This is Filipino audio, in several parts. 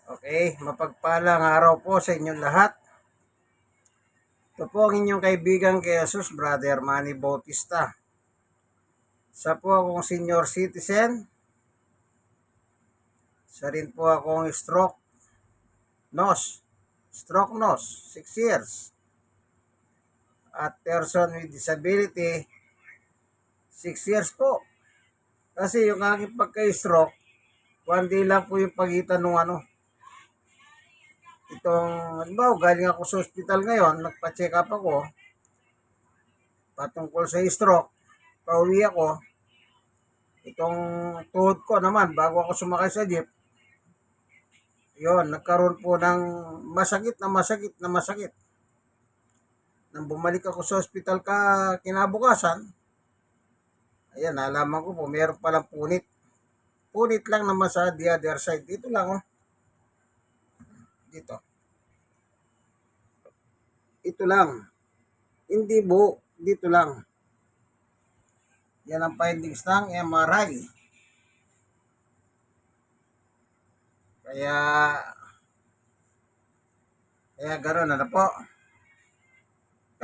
Okay, mapagpalang araw po sa inyong lahat. Ito po ang inyong kaibigan kay Jesus, Brother Manny Bautista. Sa po akong senior citizen. Sa rin po akong stroke nose, 6 years. At person with disability, 6 years po. Kasi yung aking pagka-stroke, 1 day lang po yung pagitan ng galing ako sa ospital ngayon, nagpa-check up ako, patungkol sa stroke, pauwi ako, itong tuhod ko naman, bago ako sumakay sa jeep, nagkaroon po ng masakit. Nang bumalik ako sa ospital kinabukasan, nalaman ko po, meron palang punit. Punit lang naman sa the other side. Dito lang, Dito. Ito lang. Hindi buo. Dito lang. Yan ang findings ng MRI. Kaya gano'n na po.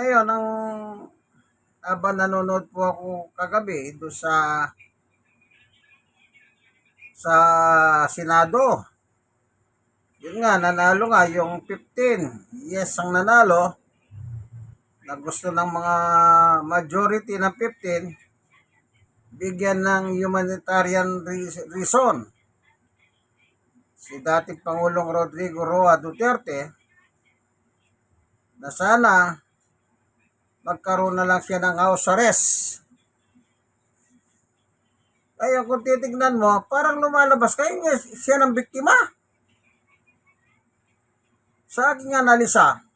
Ngayon, habang nanonood po ako kagabi doon sa Senado, yun nga, nanalo nga yung 15. Yes, ang nanalo na gusto ng mga majority ng 15 bigyan ng humanitarian reason si dating Pangulong Rodrigo Roa Duterte na sana magkaroon na lang siya ng house arrest. Kaya kung titignan mo, parang lumalabas kayo siya ng biktima. Sa aking analisa,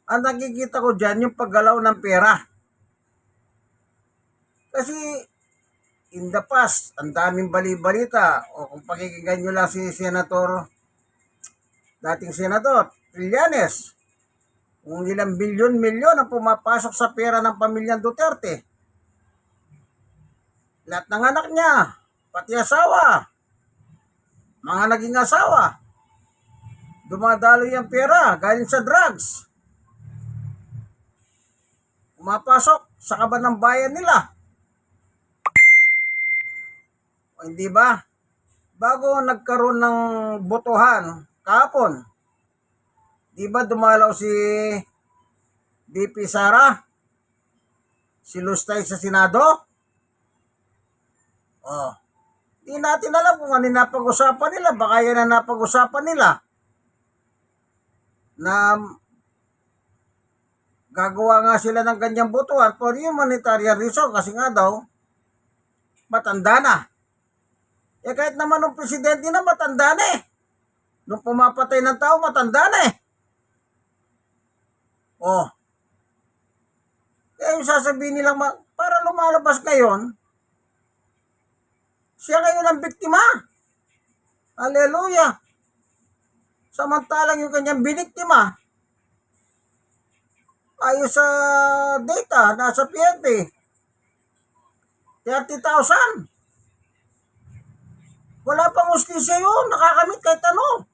ang nakikita ko dyan yung paggalaw ng pera. Kasi in the past, ang daming bali-balita, o kung pakikinggan nyo lang si dating senador, Trillanes, kung ilang bilyon-milyon ang pumapasok sa pera ng pamilyang Duterte. Lahat ng anak niya, pati asawa, mga naging asawa, dumadalo yung pera galing sa drugs. Pumapasok sa kaban ng bayan nila. O hindi ba? Bago nagkaroon ng botohan kahapon, di ba dumalaw si VP Sara? Si Lustay sa Senado? Di natin alam kung ano napag-usapan nila. Baka yan ang napag-usapan nila na gagawa nga sila ng ganyang botohan for humanitarian reason kasi nga daw matanda na. Kahit naman ng presidente na matanda na eh. Nung pumapatay ng tao, matanda na eh. Kaya yung sasabihin nilang para lumalabas ngayon, siya ngayon ang biktima. Hallelujah. Samantalang yung kanyang biniktima, ayon sa data, nasa PNP, 30,000. Wala pang hustisya yun, nakakamit kahit ano.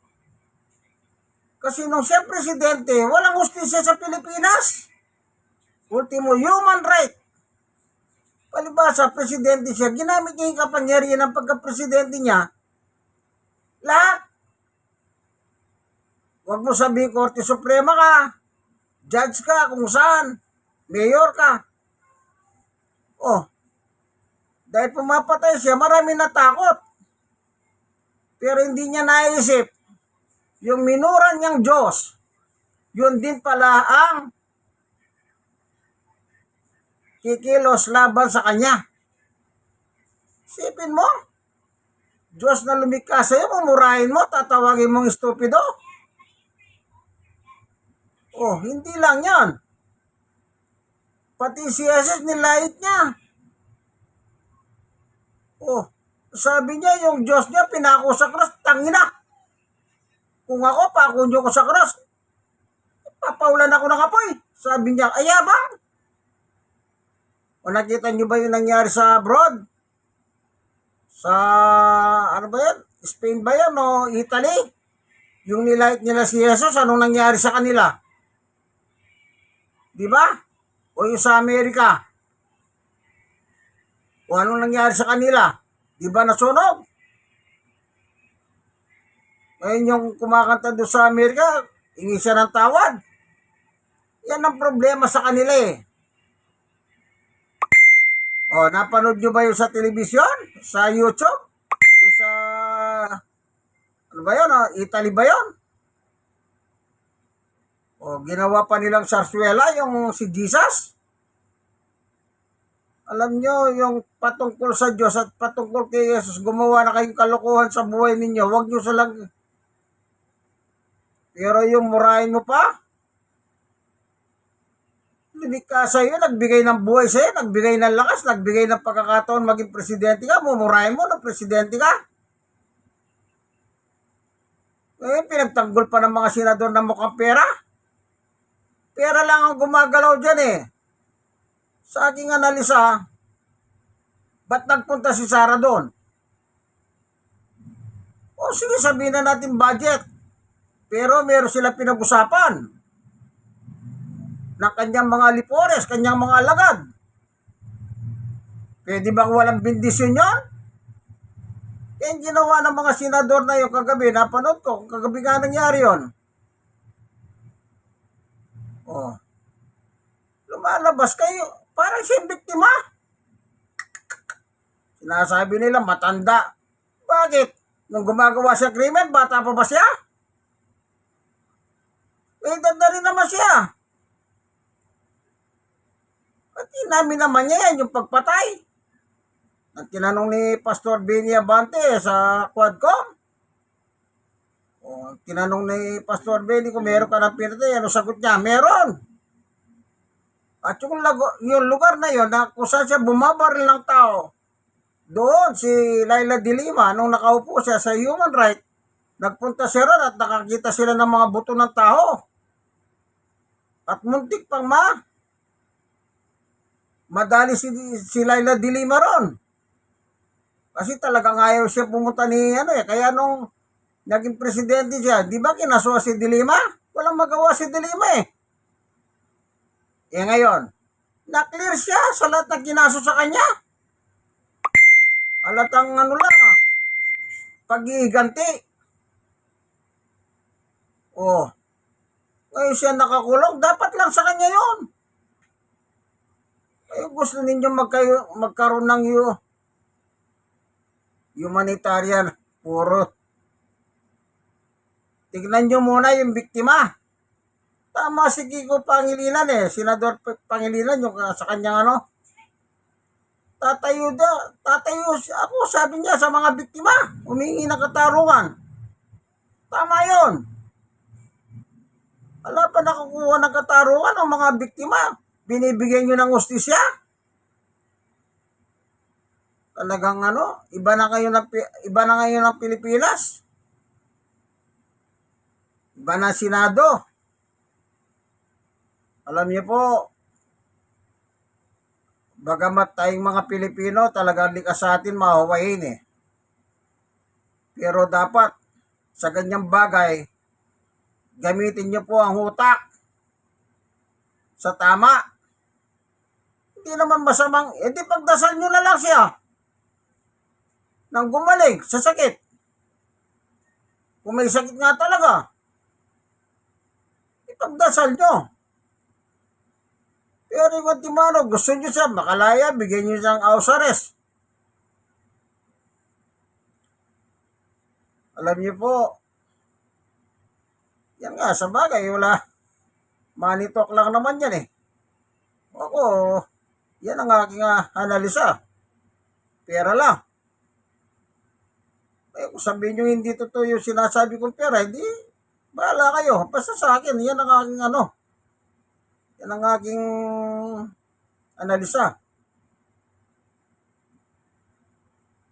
Kasi nung siya presidente, walang hustisya sa Pilipinas. Ultimo, human right. Palibasa, presidente siya, ginamit niya yung kapangyarihan ng pagka-presidente niya. Lahat. Huwag mo sabihin, Korte Suprema ka, judge ka, kung saan, mayor ka. Dahil pumapatay siya, marami natakot. Pero hindi niya naisip, yung minura niyang Diyos, yun din pala ang kikilos laban sa kanya. Isipin mo, Diyos na lumikha sa'yo, mumurahin mo, tatawagin mong estupido. Hindi lang yan. Pati si Jesus nilait niya. Sabi niya, yung Diyos niya pinako sa cross, tangina. Kung ako, pakunyo ko sa cross, papaulan ako ng apoy. Sabi niya, ayabang. Nakita niyo ba yung nangyari sa abroad? Sa, Spain ba yan o Italy? Yung nilight nila si Jesus, anong nangyari sa kanila? Di ba? O yung sa Amerika? O anong nangyari sa kanila? Di ba nasunog? Ngayon yung kumakanta doon sa Amerika, hingi siya ng tawad. Yan ang problema sa kanila eh. O, napanood nyo ba yun sa telebisyon? Sa YouTube? Doon sa, ano ba yun? Italy ba yun? O, ginawa pa nilang sarsuela yung si Jesus. Alam nyo, yung patungkol sa Diyos at patungkol kay Jesus, gumawa na kayong kalokohan sa buhay ninyo. Huwag nyo salang. Pero yung murahin mo pa, lumika sa'yo, nagbigay ng buhay sa'yo, nagbigay ng lakas, nagbigay ng pagkakataon maging presidente ka, mumurahin mo na presidente ka. Ngayon, pinagtanggol pa ng mga senador na mukhang pera. Pera lang ang gumagalaw dyan eh. Sa aking analisa, ba't nagpunta si Sara doon? O sige, sabihin na natin budget. Pero meron sila pinag-usapan ng kanyang mga lipores, kanyang mga alagad. Pwede bang walang bendisyon yun? Yung ginawa ng mga senador na yung kagabi, napanood ko, kagabi nga nangyari yun. Oh. Lumalabas kayo, parang siyang biktima. Sinasabi nila matanda. Bakit? Nung gumagawa siya krimen, bata pa ba siya? Edad na rin naman siya. At inamin naman niya yan, yung pagpatay. Ang tinanong ni Pastor Benny Abante sa Quadcom. O, tinanong ni Pastor Benny kung meron ka ng pinatay, ano sagot niya? Meron. At yung lugar na yon na kung saan siya bumabaril ng tao, doon si Laila de Lima, nung nakaupo siya sa human right, nagpunta siya ron at nakakita sila ng mga buto ng tao. At muntik pang madali si Laila de Lima ron. Kasi talagang ayaw siya pumunta ni kaya nung naging presidente siya, di ba kinasuha si de Lima? Walang magawa si de Lima eh. Ngayon, na-clear siya sa lahat ng kinaso sa kanya. Halatang pag-iiganti. Oh, ngayon siya nakakulong, dapat lang sa kanya yon. Kaya gusto ninyo magkaroon ng humanitarian, puro. Tignan nyo muna yung biktima. Tama si Kiko Pangilinan Senador Pangilinan yung sa kanyang tatayo ako, sabi niya sa mga biktima, humingi ng katarungan. Tama yon. Wala pa nakukuha ng katarungan ang mga biktima. Binibigyan nyo ng hustisya. Talagang iba na ngayon ng Pilipinas. Iba na Senado. Alam niyo po, bagamat tayong mga Pilipino, talagang likas sa atin mahawain Pero dapat, sa ganyang bagay, gamitin niyo po ang utak sa tama. Hindi naman masamang, di pagdasal niyo na lang siya nang gumaling sa sakit. Kung may sakit nga talaga, ipagdasal niyo. Pero yung Timano, gusto nyo siya makalaya, bigyan nyo siyang house arrest. Alam niyo po, yan nga, sa bagay, wala. Money talk lang naman yan Ako, yan ang aking analisa. Pera lang. Kung sabihin nyo hindi totoo yung sinasabi kong pera, hindi, bahala kayo. Basta sa akin, yan ang aking yan ang aking analisa.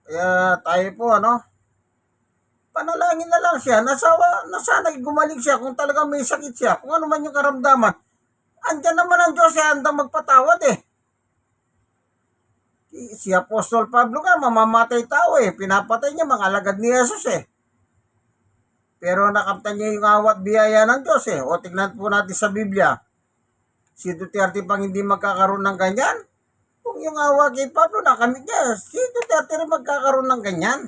Kaya tayo po, panalangin na lang siya. Sana gumaling siya kung talagang may sakit siya. Kung ano man yung karamdaman. Andyan naman ang Diyos, handang magpatawad Si Apostol Pablo nga, mamamatay tao eh. Pinapatay niya mga alagad ni Jesus eh. Pero nakamtan niya yung awat biyaya ng Diyos eh. O tignan po natin sa Biblia. Si Duterte pang hindi magkakaroon ng ganyan. Kung yung awa kay Pablo nakamit niya, si Duterte rin magkakaroon ng ganyan.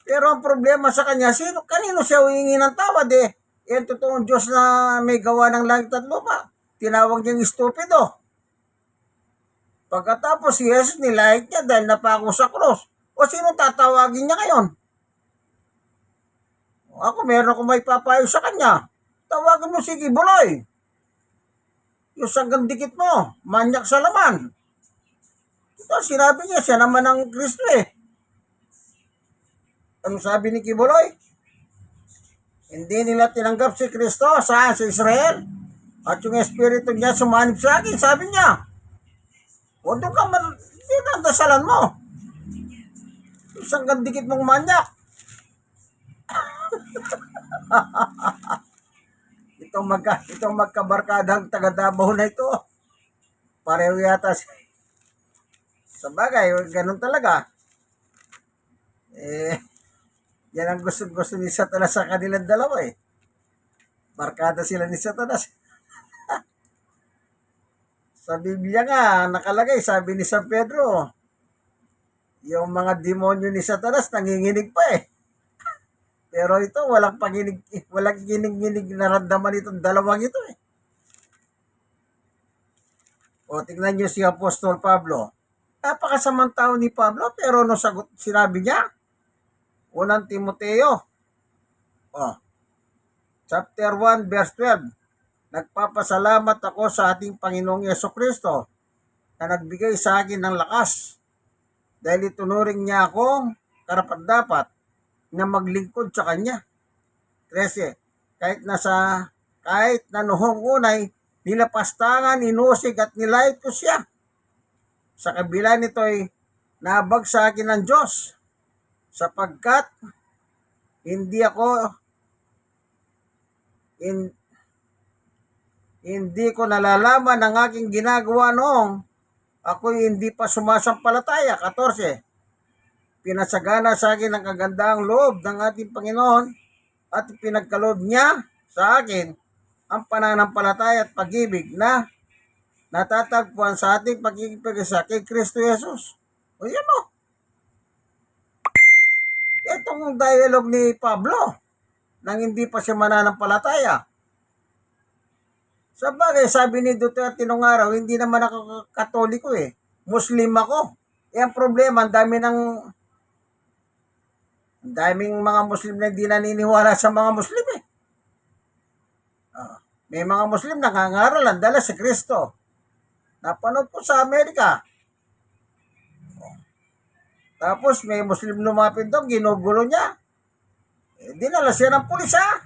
Pero ang problema sa kanya, kanino siya humingi ng tawad eh? Yan totoong Diyos na may gawa ng langit at lupa. Tinawag niyang stupido. Pagkatapos si Jesus nilahit niya dahil napako sa cross. O sino tatawagin niya ngayon? Ako meron akong may papayo sa kanya. Tawagan mo si Kibuloy. Yung sanggang dikit mo, manyak sa laman. Ito, sinabi niya, siya naman ang Kristo eh. Ano sabi ni Kibuloy? Hindi nila tinanggap si Kristo sa Israel. At yung espiritu niya sumanib sa akin, sabi niya. O doon ka dinadasalan mo. Isang gandikit mong manyak. itong magkabarkadang taga Davao na ito. Pareho yata sa bagay, ganun talaga. Yan ang gusto ni Satanas sa kanilang dalawa eh. Barkada sila ni Satanas. Sa Biblia nga, nakalagay, sabi ni San Pedro, yung mga demonyo ni Satanas nanginginig pa eh. Pero ito, walang ginig-ginig na ramdaman itong dalawang ito eh. O, tingnan nyo si Apostol Pablo. Napakasamang tao ni Pablo, pero no sinabi niya, unang Timoteo, chapter 1, verse 12, nagpapasalamat ako sa ating Panginoong Yesukristo na nagbigay sa akin ng lakas dahil itunuring niya akong karapat-dapat na maglingkod sa Kanya. 13. Kahit na noong unay, nilapastangan, inusig at nilait ko siya. Sa kabila nito'y nabag sa akin ng Diyos sapagkat hindi ko nalalaman ang aking ginagawa noong ako'y hindi pa sumasampalataya. 14. Pinasagana sa akin ang kagandahang loob ng ating Panginoon at pinagkaloob niya sa akin ang pananampalataya at pag-ibig na natatagpuan sa ating pagkikipag-isa kay Kristo Jesus. O yan o. Itong dialogue ni Pablo nang hindi pa siya mananampalataya. Sa bagay, sabi ni Duterte nung araw, hindi naman ako Katoliko eh. Muslim ako. Ang problema, ang daming mga Muslim na hindi naniniwala sa mga Muslim eh. May mga Muslim na nangangaral ang dala si Kristo. Napanood ko sa Amerika. Tapos may Muslim lumapit doon, ginugulo niya. Dinala siya ng pulis ha.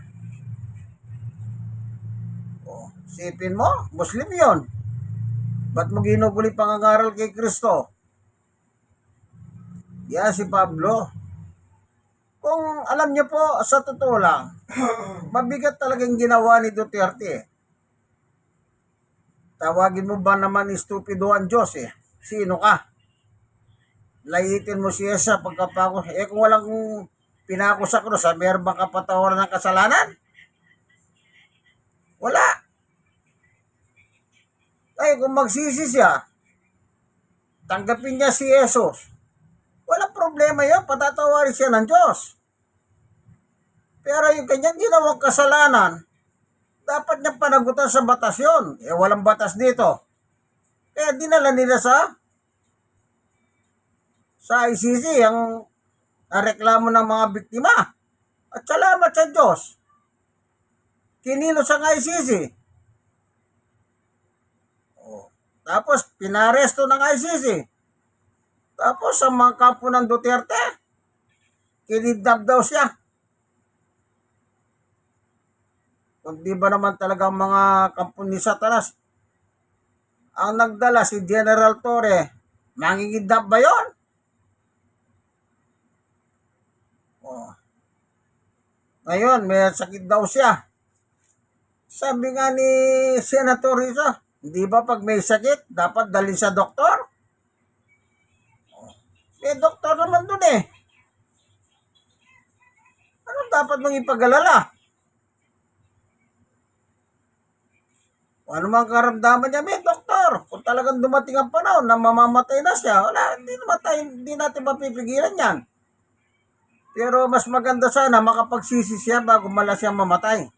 Sipin mo, Muslim yon. Ba't mo ginugulo yung pangangaral kay Kristo? Yan si Pablo. Kung alam niyo po, sa totoo lang, mabigat talagang ginawa ni Duterte. Tawagin mo ba naman stupido ang Diyos eh? Sino ka? Layitin mo siya sa pagkapako. Kung walang pinako sa krus, meron bang kapatawaran ng kasalanan? Wala. Kung magsisi siya, tanggapin niya si Jesus. Walang problema yan, patatawarin siya ng Diyos. Pero yung kanyang ginawang kasalanan, dapat niyang panagutan sa batas yun. Walang batas dito. Kaya dinala nila sa ICC ang reklamo ng mga biktima. At salamat sa Diyos. Kinilos ang ICC. Tapos pinaresto ng ICC. Tapos ang mga kampo ng Duterte, kinidnap daw siya. Kung di ba naman talagang mga kampo ni Satanas, ang nagdala si General Torre, mangingidnap ba yun? Ngayon, may sakit daw siya. Sabi nga ni Senator Risa, hindi ba pag may sakit, dapat dalhin sa doktor? May doktor naman dun eh. Ano dapat mong ipag-alala? Kung ano mang karamdaman niya, may doktor. Kung talagang dumating ang panahon na mamamatay na siya, wala, hindi natin mapipigilan yan. Pero mas maganda sana makapagsisi siya bago siyang mamatay.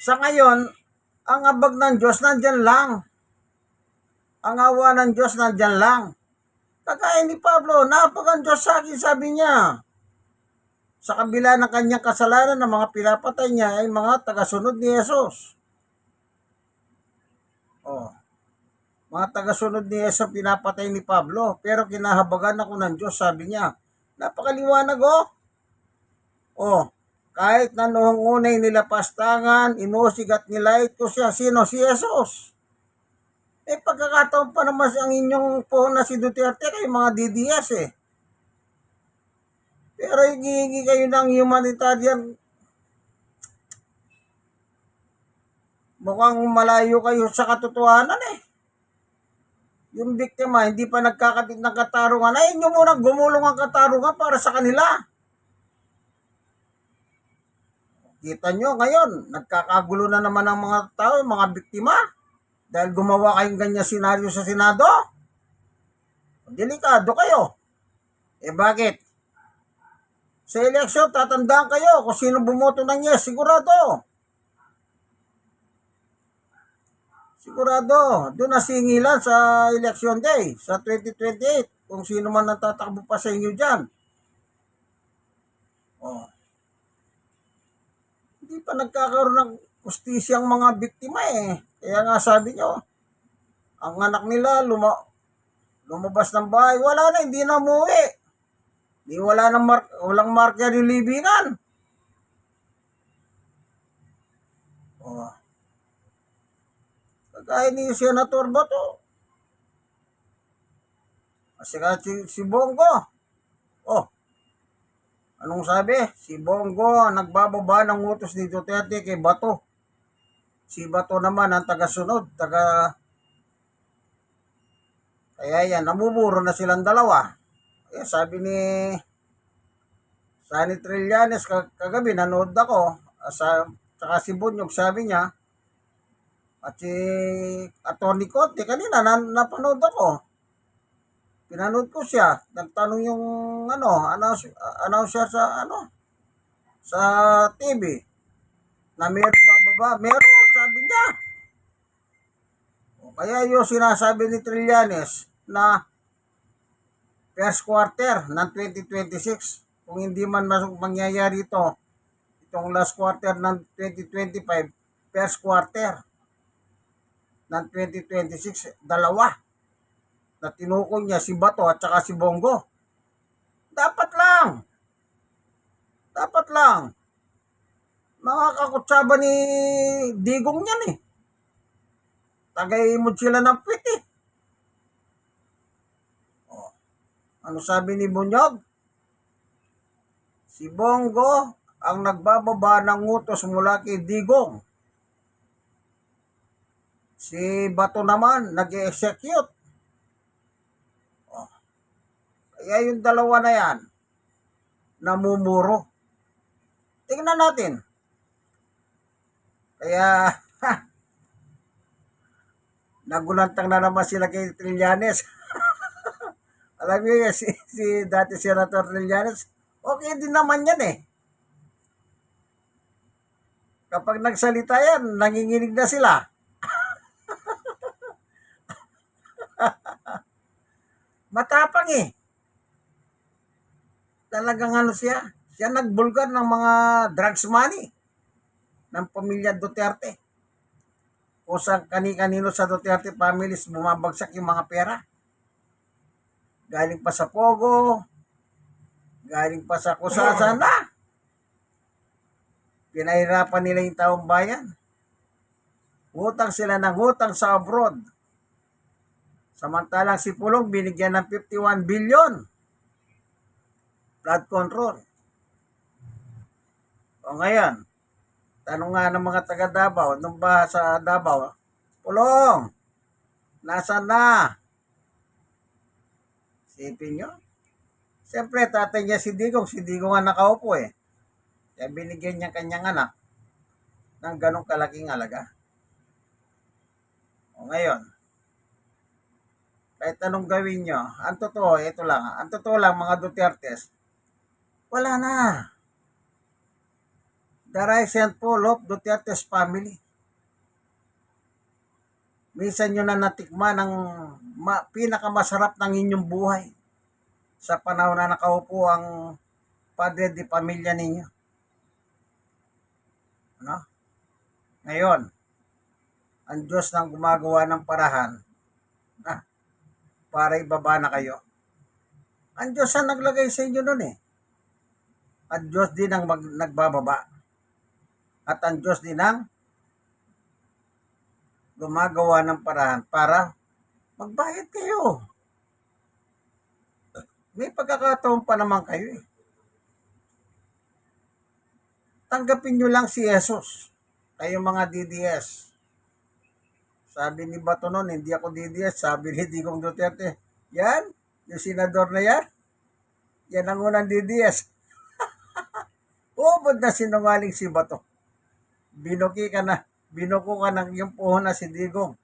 Sa ngayon, ang abag ng Diyos nandyan lang. Ang awa ng Diyos nandyan lang. Kagaya ni Pablo, napagang Diyos sa akin, sabi niya. Sa kabila ng kanyang kasalanan ng mga pinapatay niya ay mga tagasunod ni Jesus. Oh, mga tagasunod ni Jesus pinapatay ni Pablo. Pero kinahabagan ako ng Diyos, sabi niya. Napakaliwanag oh. Oh, kahit na noong unay nila pastangan, inusig at nilait ko siya. Sino? Si Jesus. Eh, pagkakataon pa naman ang inyong po na si Duterte kayo mga DDS eh. Pero hihingi kayo ng humanitarian. Mukhang malayo kayo sa katotohanan eh. Yung biktima hindi pa nagkakabit ng katarungan. Ay, inyo munang gumulong ang katarungan para sa kanila. Kita nyo ngayon, nagkakagulo na naman ang mga tao, mga biktima. Dahil gumawa kayong ganyan senaryo sa Senado. Delikado kayo. Eh bakit? Sa eleksyon, tatandaan kayo kung sino bumoto ng yes, sigurado. Sigurado, doon na singilan sa election day, sa 2028, kung sino man natatakbo pa sa inyo dyan. Oh. Hindi pa nagkakaroon ng justisya ang mga biktima eh. Kaya nga sabi nyo, ang anak nila lumabas ng bahay, wala na, hindi na umuwi. Di walang marker yung libingan. Oh. Kagaya ni Senator Bato. Kasi si Bongo. Oh. Anong sabi? Si Bongo nagbababa ng utos ni Duterte kay Bato. Si Bato naman ang tagasunod, Kaya yan, namumuro na silang dalawa. Kaya sabi ni Sunny Trillanes kagabi, nanood ako, saka si Bunyog, sabi niya, at si Atty. Conte, kanina napanood ako. Pinanood ko siya, nagtanong yung announcer sa TV, na meron bababa, meron, sabi niya. Kaya yung sinasabi ni Trillanes na first quarter ng 2026, kung hindi man mangyayari itong last quarter ng 2025, first quarter ng 2026, dalawa na tinukoy niya, si Bato at saka si Bongo. Dapat lang mga kakutsaba ni Digong yan eh. Tagay-imod sila ng pwit eh. Oh. Ano sabi ni Bunyog? Si Bongo ang nagbababa ng utos mula kay Digong. Si Bato naman nag-execute. Oh. Kaya yung dalawa na yan, namumuro. Tingnan natin. Kaya, nagulantang na naman sila kay Trillanes. Alam niyo si dati Senator Trillanes, okay din naman yan eh. Kapag nagsalita yan, nanginginig na sila. Matapang eh. Talagang siya. Siya nagbulgar ng mga drugs money ng pamilya Duterte. O sa kani-kanino sa Duterte families bumabagsak yung mga pera. Galing pa sa Pogo, galing pa sa Kusasan na. Pinahirapan nila yung taong bayan. Utang sila ng utang sa abroad. Samantalang si Pulong binigyan ng 51 billion. Flood control. O ngayon, tanong nga ng mga taga Davao, nung ba sa Davao, Pulong, nasaan na Isipin nyo. Siyempre, tatay niya si Digong nga nakaupo eh. Kaya binigyan niya kanyang anak ng ganong kalaking halaga. O ngayon, kahit anong gawin nyo, ang totoo, ito lang, ang totoo lang mga Dutertes, wala na. The rise and fall of Duterte's family. Minsan nyo na natikman ang pinakamasarap ng inyong buhay sa panahon na nakaupo ang padre di pamilya ninyo. Ano? Ngayon, ang Diyos nang gumagawa ng parahan para ibaba na kayo. Ang Diyos ang naglagay sa inyo nun eh. Ang Diyos din ang nagbababa. At ang Diyos din ang gumagawa ng parahan para magbayad kayo. May pagkakataon pa naman kayo eh. Tanggapin nyo lang si Jesus. Kayo mga DDS. Sabi ni Bato noon, hindi ako DDS. Sabi ni Digong Duterte, yan, yung senador na yan, yan ang unang DDS. Ubod na sinungaling si Bato. Binuko ka ng yung puhon na si Digong.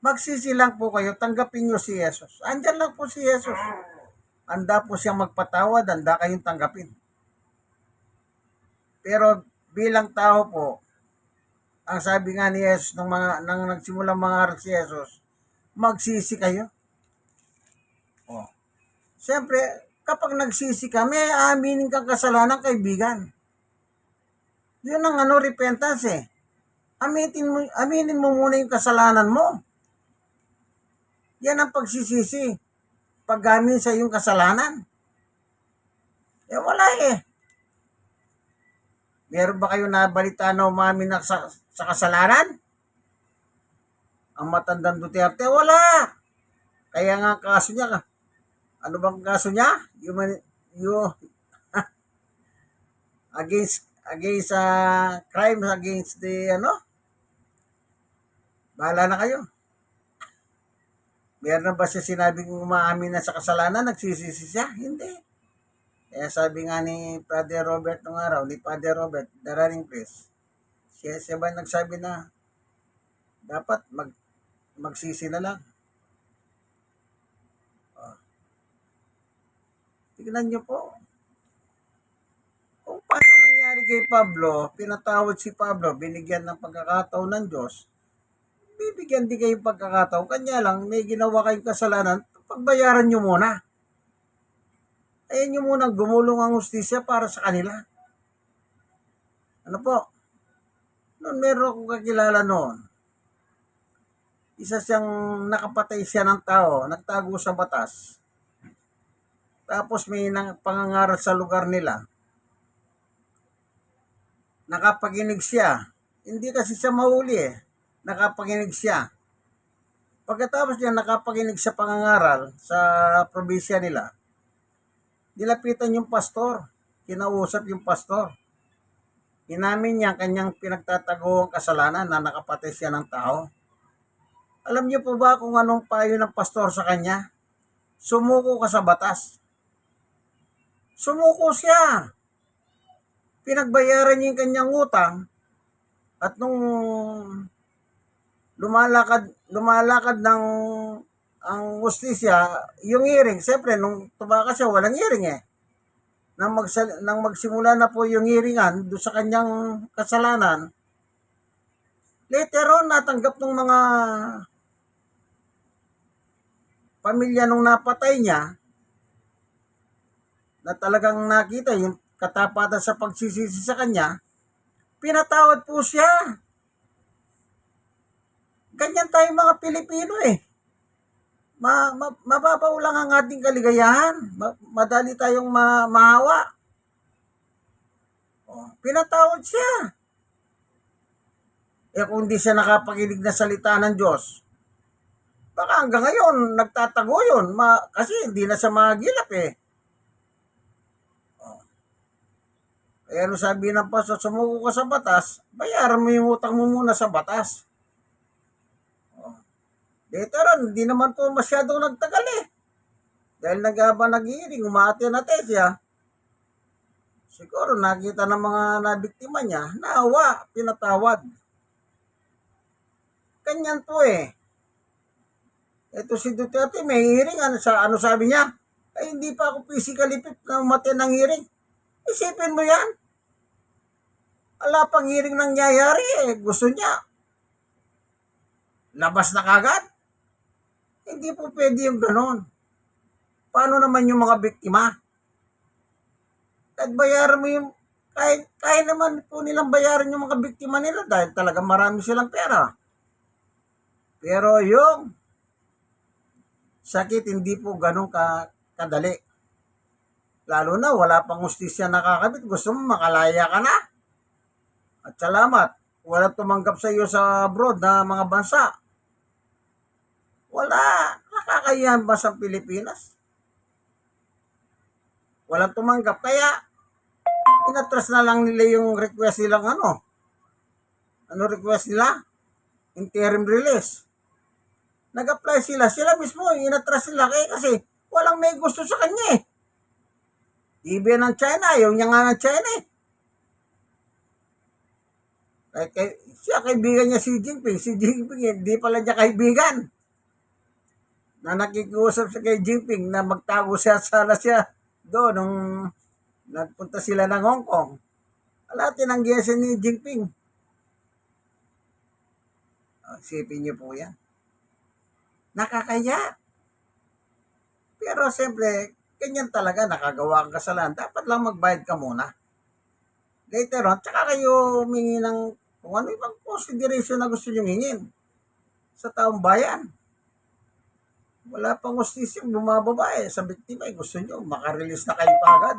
Magsisi lang po kayo, tanggapin nyo si Jesus. Andyan lang po si Jesus. Handa po siyang magpatawad, handa kayong tanggapin. Pero bilang tao po, ang sabi nga ni Jesus nang nagsimulang mangaral si Jesus, magsisi kayo. Oh. Siyempre, kapag nagsisi ka, may aaminin kang kasalanan, kaibigan. Yun ang repentance eh. Aminin mo muna yung kasalanan mo. Yan ang pagsisisi. Pag-amin sa iyong kasalanan. Eh wala eh. Meron ba kayo nabalita na umamin na sa kasalanan? Ang matandang Duterte, wala. Kaya nga kaso niya, ano bang kaso niya? Against crimes against the bahala na kayo. Meron na ba siya sinabing umaamin na sa kasalanan, nagsisisi siya? Hindi. Kaya sabi nga ni Father Robert nung araw, ni Father Robert, the running place, siya ba nagsabi na dapat magsisi na lang. Tignan niyo po. Kung paano nangyari kay Pablo, pinatawad si Pablo, binigyan ng pagkakataon ng Diyos, bibigyan din kayo pagkakataon. Kanya lang, may ginawa kayong kasalanan, pagbayaran nyo muna. Ayan nyo muna gumulong ang hustisya para sa kanila. Ano po? Noon meron akong kakilala noon. Isa siyang nakapatay siya ng tao, nagtago sa batas. Tapos may pangangaral sa lugar nila. Nakapaginig siya. Hindi kasi siya mahuli eh. Nakapaginig siya. Pagkatapos niya nakapaginig sa pangangaral sa probinsya nila, nilapitan yung pastor. Kinausap yung pastor. Inamin niya kanyang pinagtatago ang kasalanan na nakapatay siya ng tao. Alam niyo po ba kung anong payo ng pastor sa kanya? Sumuko ka sa batas. Sumuko siya. Pinagbayaran niya yung kanyang utang at nung lumalakad ng ang hustisya, yung hearing, siyempre, nung tumakas siya, walang hearing eh. Nang magsimula na po yung hearingan doon sa kanyang kasalanan, later on, natanggap ng mga pamilya nung napatay niya, na talagang nakita yung katapatan sa pagsisisi sa kanya, pinatawad po siya. Ganyan tayo mga Pilipino eh. Mababaw lang ang ating kaligayahan. Madali tayong mahawa. Pinatawad siya. Eh kung di siya nakapakinig na salita ng Diyos, baka hanggang ngayon nagtatago yun. Kasi hindi na siya magilap eh. Kaya ano sabi ng pastor, sumuko ka sa batas, bayaran mo yung utang mo muna sa batas. Later on, hindi naman po masyadong nagtagal eh. Dahil nag-hearing, umati-ate siya. Siguro nakita ng mga nabiktima niya, naawa, pinatawad. Ganyan po eh. Ito si Duterte, may hearing, ano sabi niya? Ay, hindi pa ako physically fit na umaten ng hearing. Isipin mo yan. Ala pang hearing nangyayari eh. Gusto niya. Labas na kagad. Hindi po pwede yung ganon. Paano naman yung mga biktima? Kahit bayaran mo yung, kahit naman po nilang bayaran yung mga biktima nila dahil talaga marami silang pera. Pero yung sakit hindi po ganun kadali. Lalo na wala pang hustisya nakakabit. Gusto mo makalaya ka na. At salamat. Walang tumanggap sa iyo sa abroad na mga bansa. Wala. Nakakahiyan ba sa Pilipinas? Walang tumanggap. Kaya, inatras na lang nila yung request nilang ano. Ano request nila? Interim release. Nag-apply sila. Sila mismo, inatras sila. Kasi walang may gusto sa kanya eh. Even ng China, ayaw niya nga ng China eh. Siya kaibigan niya si Jinping. Si Jinping, hindi pala niya kaibigan. Na nakikiusap sa kay Jinping na magtago sana siya doon nung nagpunta sila ng Hong Kong. Wala, tinanggihan siya ni Jinping. Isipin niyo po yan. Nakakaya. Pero siyempre, ganyan talaga, nakagawa ang kasalanan. Dapat lang magbayad ka muna. Later on, tsaka kayo humingi ng kung ano ibang consideration na gusto nyo hingin sa taong bayan. Wala pang justisyang bumababa eh. Sa biktima eh, gusto nyo, makarelease na kayo agad.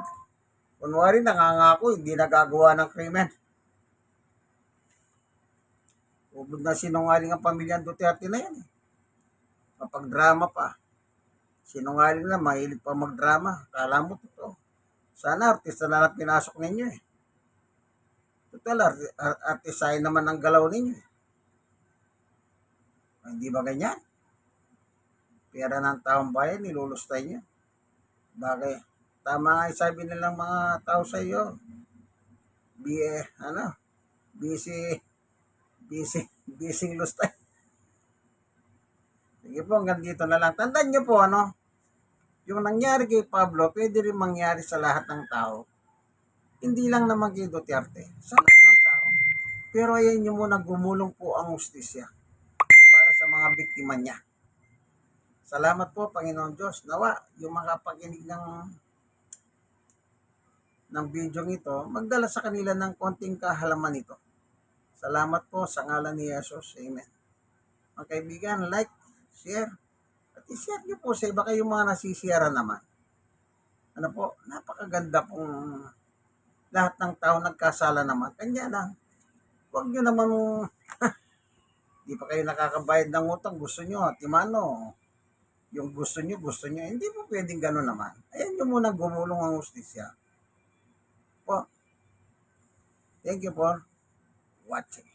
Kunwari, nangangako, hindi nagagawa ng krimen. Ubod na sinungaling ang pamilya Duterte na yan eh. Mapag-drama pa. Sinungaling na, mahilig pa mag-drama. Kala mo totoo. Sana artista na lang pinasok ninyo eh. Total, artisahin naman ang galaw ninyo eh. Hindi ba ganyan? Pera ng taong bayan, nilulustay nyo. Bagay, tama nga sabi nilang mga tao sa iyo. Busy lustay. Sige po, hanggang dito na lang. Tandaan nyo po, yung nangyari kay Pablo, pwede rin mangyari sa lahat ng tao. Hindi lang naman kay Duterte, sa lahat ng tao. Pero ayan nyo muna, gumulong po ang hustisya para sa mga biktima niya. Salamat po, Panginoon Diyos. Nawa, yung makapakinig ng video ito, magdala sa kanila ng konting kahalaman ito. Salamat po sa ngalan ni Jesus. Amen. Mga kaibigan, like, share, at i-share nyo po sa iba kayong mga nasisiyara naman. Ano po, napakaganda pong lahat ng tao nagkasala naman. Kanya lang, huwag nyo naman, di pa kayo nakakabayad ng utang, gusto nyo, timano, yung gusto nyo, hindi po pwedeng gano'n naman. Ayan nyo muna gumulong ang hustisya. Po, thank you for watching.